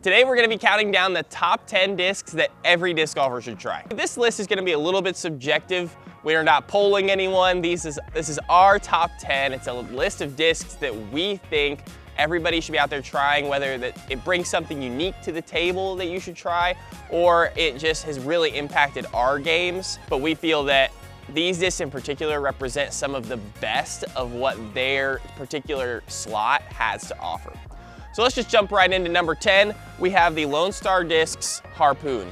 Today we're going to be counting down the top 10 discs that every disc golfer should try. This list is going to be a little bit subjective. We are not polling anyone. This is our top 10. It's a list of discs that we think everybody should be out there trying, whether that it brings something unique to the table that you should try, or it just has really impacted our games. But we feel that these discs in particular represent some of the best of what their particular slot has to offer. So let's just jump right into number 10. We have the Lone Star Discs Harpoon.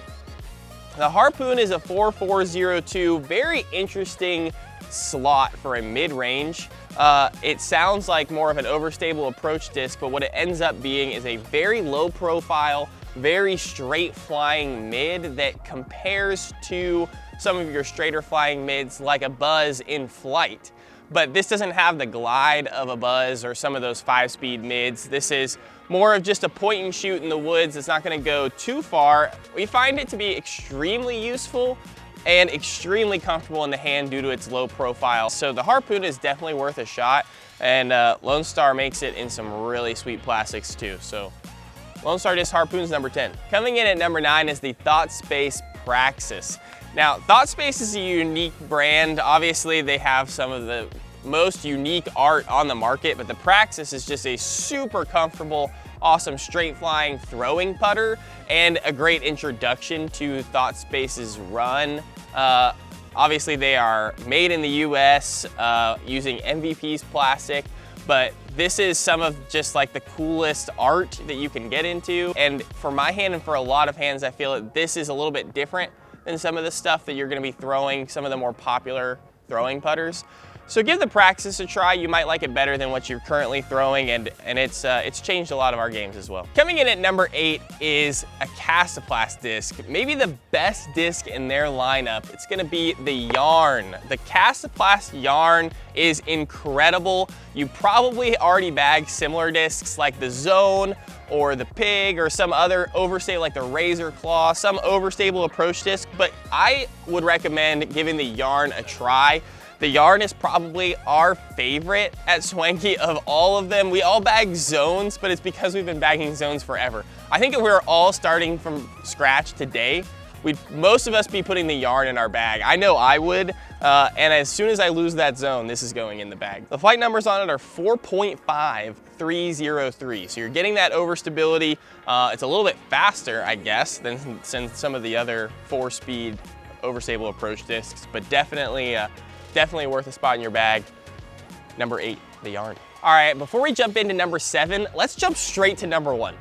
The Harpoon is a 4402, very interesting slot for a mid-range. It sounds like more of an overstable approach disc, but what it ends up being is a very low profile, very straight flying mid that compares to some of your straighter flying mids like a Buzz in flight. But this doesn't have the glide of a Buzz or some of those 5-speed mids. This is more of just a point and shoot in the woods. It's not going to go too far. We find it to be extremely useful and extremely comfortable in the hand due to its low profile. So the Harpoon is definitely worth a shot, and Lone Star makes it in some really sweet plastics too. So Lone Star Disc Harpoon's number 10. Coming in at number 9 is the ThoughtSpace Praxis. Now, ThoughtSpace is a unique brand. Obviously, they have some of the most unique art on the market, but the Praxis is just a super comfortable, awesome straight flying throwing putter and a great introduction to ThoughtSpace's run. Obviously, they are made in the US using MVP's plastic, but this is some of just like the coolest art that you can get into. And for my hand and for a lot of hands, I feel that this is a little bit different than some of the stuff that you're gonna be throwing, some of the more popular throwing putters. So give the Praxis a try. You might like it better than what you're currently throwing, and it's changed a lot of our games as well. Coming in at number 8 is a Castaplast disc, maybe the best disc in their lineup. It's gonna be the Yarn. The Castaplast Yarn is incredible. You probably already bagged similar discs like the Zone or the Pig or some other overstable like the Razor Claw, some overstable approach disc, but I would recommend giving the Yarn a try. The Yarn is probably our favorite at Swanky of all of them. We all bag Zones, but it's because we've been bagging Zones forever. I think if we were all starting from scratch today, most of us be putting the Yarn in our bag. I know I would, and as soon as I lose that Zone, this is going in the bag. The flight numbers on it are 4.5303, so you're getting that overstability. It's a little bit faster, I guess, than some of the other 4-speed overstable approach discs, but definitely worth a spot in your bag. Number 8, the Yarn. All right, before we jump into number 7, let's jump straight to number 1.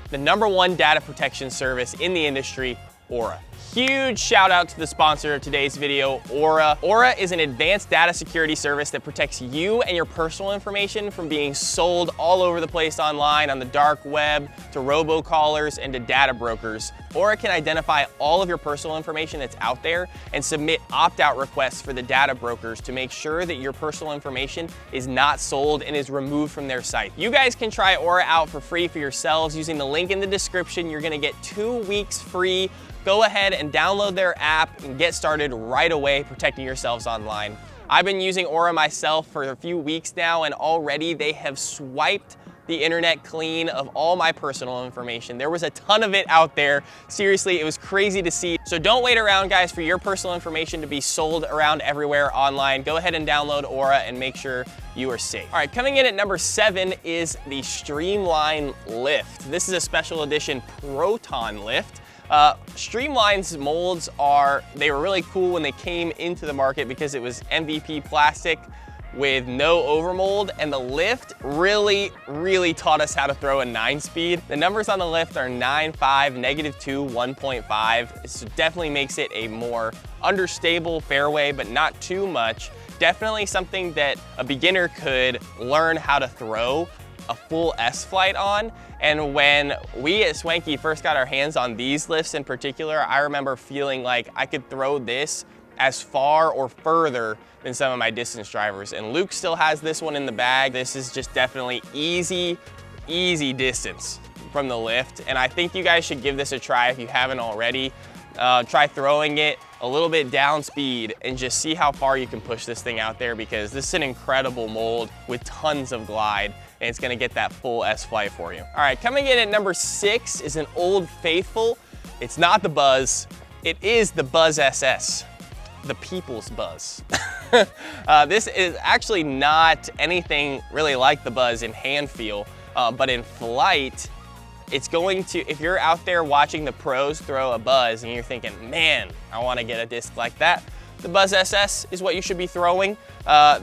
The number 1 data protection service in the industry, Aura. Huge shout out to the sponsor of today's video, Aura. Aura is an advanced data security service that protects you and your personal information from being sold all over the place online, on the dark web, to robocallers and to data brokers. Aura can identify all of your personal information that's out there and submit opt-out requests for the data brokers to make sure that your personal information is not sold and is removed from their site. You guys can try Aura out for free for yourselves using the link in the description. You're gonna get 2 weeks free. Go ahead and download their app and get started right away protecting yourselves online. I've been using Aura myself for a few weeks now, and already they have swiped the internet clean of all my personal information. There was a ton of it out there. Seriously, it was crazy to see. So don't wait around, guys, for your personal information to be sold around everywhere online. Go ahead and download Aura and make sure you are safe. All right, coming in at number 7 is the Streamline Lift. This is a special edition Proton Lift. Streamline's molds they were really cool when they came into the market because it was MVP plastic with no overmold, and the Lift really taught us how to throw a 9-speed. The numbers on the Lift are 9.5, -2, 1.5. This definitely makes it a more understable fairway, but not too much. Definitely something that a beginner could learn how to throw a full S-flight on. And when we at Swanky first got our hands on these lifts in particular, I remember feeling like I could throw this as far or further than some of my distance drivers. And Luke still has this one in the bag. This is just definitely easy distance from the Lift. And I think you guys should give this a try if you haven't already. Try throwing it a little bit down speed and just see how far you can push this thing out there, because this is an incredible mold with tons of glide. and it's gonna get that full S flight for you. All right, coming in at number 6 is an old faithful. It's not the Buzz, it is the Buzz SS, the people's Buzz. This is actually not anything really like the Buzz in hand feel, but in flight, it's going to, if you're out there watching the pros throw a Buzz and you're thinking, man, I wanna get a disc like that, the Buzz SS is what you should be throwing.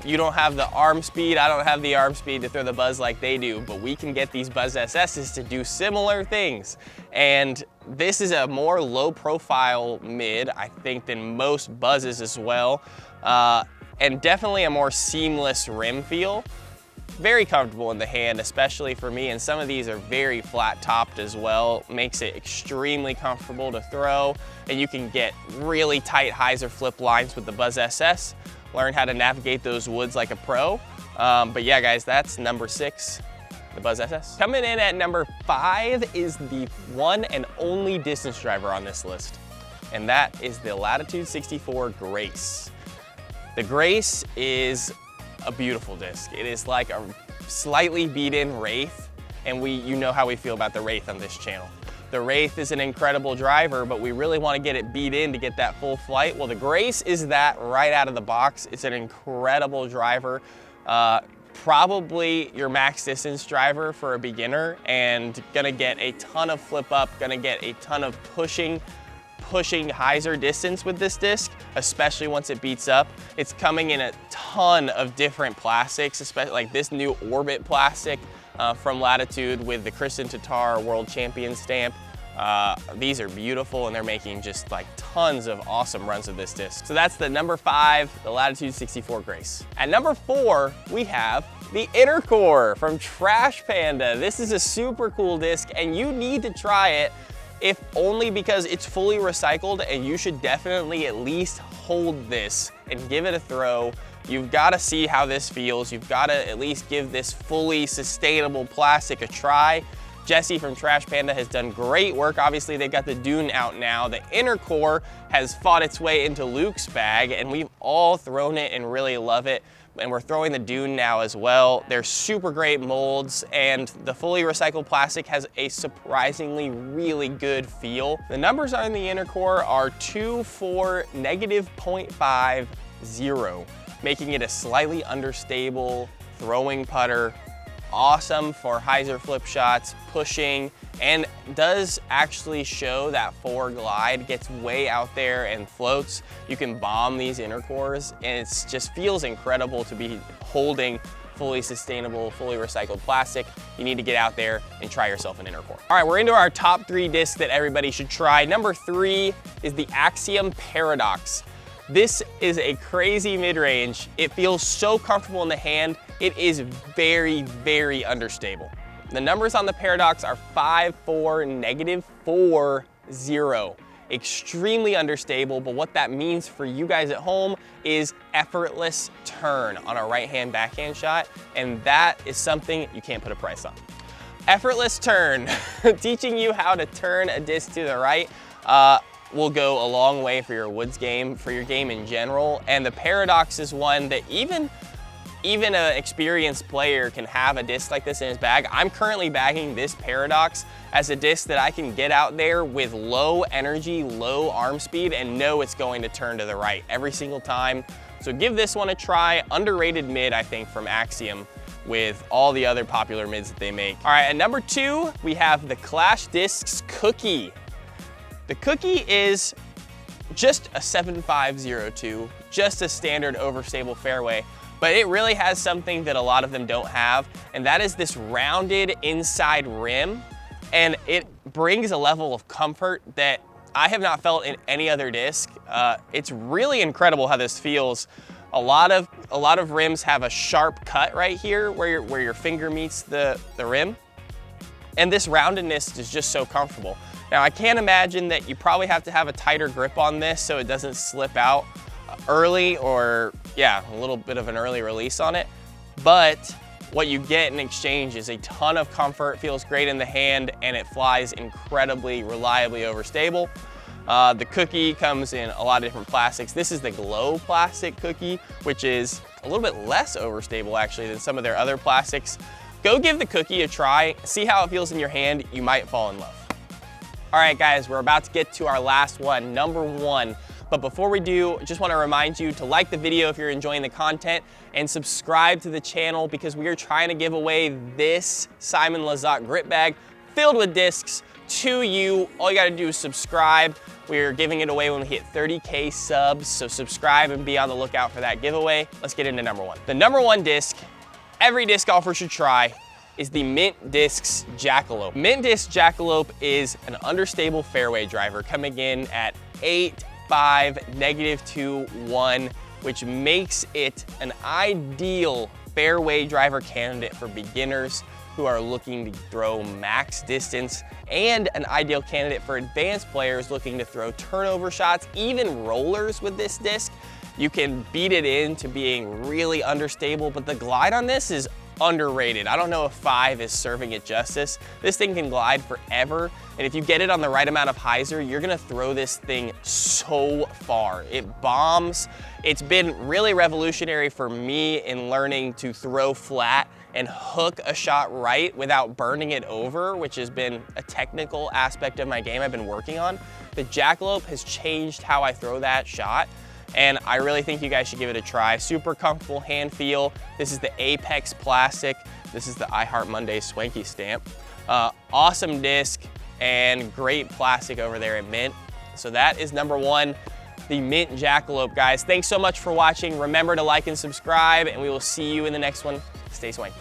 You don't have the arm speed, I don't have the arm speed to throw the Buzz like they do, but we can get these Buzz SS's to do similar things. And this is a more low profile mid, I think, than most Buzzes as well. And definitely a more seamless rim feel. Very comfortable in the hand, especially for me, and some of these are very flat topped as well. Makes it extremely comfortable to throw, and you can get really tight hyzer flip lines with the Buzz SS. Learn how to navigate those woods like a pro. But yeah, guys, that's number 6, the Buzz SS. Coming in at number 5 is the one and only distance driver on this list, and that is the Latitude 64 Grace. The Grace is a beautiful disc. It is like a slightly beat-in Wraith, and you know how we feel about the Wraith on this channel. The Wraith is an incredible driver, but we really want to get it beat in to get that full flight. Well, the Grace is that right out of the box. It's an incredible driver. Probably your max distance driver for a beginner, and gonna get a ton of flip up, gonna get a ton of pushing hyzer distance with this disc, especially once it beats up. It's coming in a ton of different plastics, especially like this new Orbit plastic from Latitude with the Kristen Tatar World Champion stamp. These are beautiful, and they're making just like tons of awesome runs of this disc. So that's the number 5, the Latitude 64 Grace. At number 4, we have the Inner Core from Trash Panda. This is a super cool disc, and you need to try it, if only because it's fully recycled, and you should definitely at least hold this and give it a throw. You've got to see how this feels. You've got to at least give this fully sustainable plastic a try. Jesse from Trash Panda has done great work. Obviously, they've got the Dune out now. The Inner Core has fought its way into Luke's bag, and we've all thrown it and really love it. And we're throwing the Dune now as well. They're super great molds, and the fully recycled plastic has a surprisingly really good feel. The numbers on the Inner Core are 2, 4, -0.50, making it a slightly understable throwing putter. Awesome for hyzer flip shots, pushing, and does actually show that forward glide, gets way out there and floats. You can bomb these Inner Cores, and it just feels incredible to be holding fully sustainable, fully recycled plastic. You need to get out there and try yourself an Inner Core. All right, we're into our top 3 discs that everybody should try. Number 3 is the Axiom Paradox. This is a crazy mid-range. It feels so comfortable in the hand. It is very, very understable. The numbers on the Paradox are 5, 4, -40. Extremely understable, but what that means for you guys at home is effortless turn on a right-hand backhand shot, and that is something you can't put a price on. Effortless turn, teaching you how to turn a disc to the right, will go a long way for your woods game, for your game in general. And the Paradox is one that even an experienced player can have a disc like this in his bag. I'm currently bagging this Paradox as a disc that I can get out there with low energy, low arm speed, and know it's going to turn to the right every single time. So give this one a try. Underrated mid, I think, from Axiom with all the other popular mids that they make. All right, at number 2, we have the Clash Discs Cookie. The Cookie is just a 7502, just a standard overstable fairway, but it really has something that a lot of them don't have, and that is this rounded inside rim, and it brings a level of comfort that I have not felt in any other disc. It's really incredible how this feels. A lot of rims have a sharp cut right here where your finger meets the rim, and this roundedness is just so comfortable. Now, I can't imagine that you probably have to have a tighter grip on this so it doesn't slip out early, or yeah, a little bit of an early release on it. But what you get in exchange is a ton of comfort, feels great in the hand, and it flies incredibly reliably overstable. The Cookie comes in a lot of different plastics. This is the Glow plastic Cookie, which is a little bit less overstable actually than some of their other plastics. Go give the cookie a try, see how it feels in your hand, you might fall in love. All right guys, we're about to get to our last one, number 1. But before we do, just want to remind you to like the video if you're enjoying the content and subscribe to the channel because we are trying to give away this Simon Lizotte grip bag filled with discs to you. All you got to do is subscribe. We're giving it away when we hit 30K subs, so subscribe and be on the lookout for that giveaway. Let's get into number 1. The number 1 disc every disc golfer should try is the Mint Discs Jackalope. Mint Disc Jackalope is an understable fairway driver coming in at 8.5, -2.1, which makes it an ideal fairway driver candidate for beginners who are looking to throw max distance, and an ideal candidate for advanced players looking to throw turnover shots, even rollers with this disc. You can beat it into being really understable, but the glide on this is underrated. I don't know if 5 is serving it justice. This thing can glide forever, and if you get it on the right amount of hyzer, you're gonna throw this thing so far. It bombs. It's been really revolutionary for me in learning to throw flat and hook a shot right without burning it over, which has been a technical aspect of my game I've been working on. The Jackalope has changed how I throw that shot, and I really think you guys should give it a try. Super comfortable hand feel. This is the Apex plastic. This is the I Heart Monday Swanky stamp. Awesome disc and great plastic over there at Mint. So that is number 1, the Mint Jackalope, guys. Thanks so much for watching. Remember to like and subscribe, and we will see you in the next one. Stay swanky.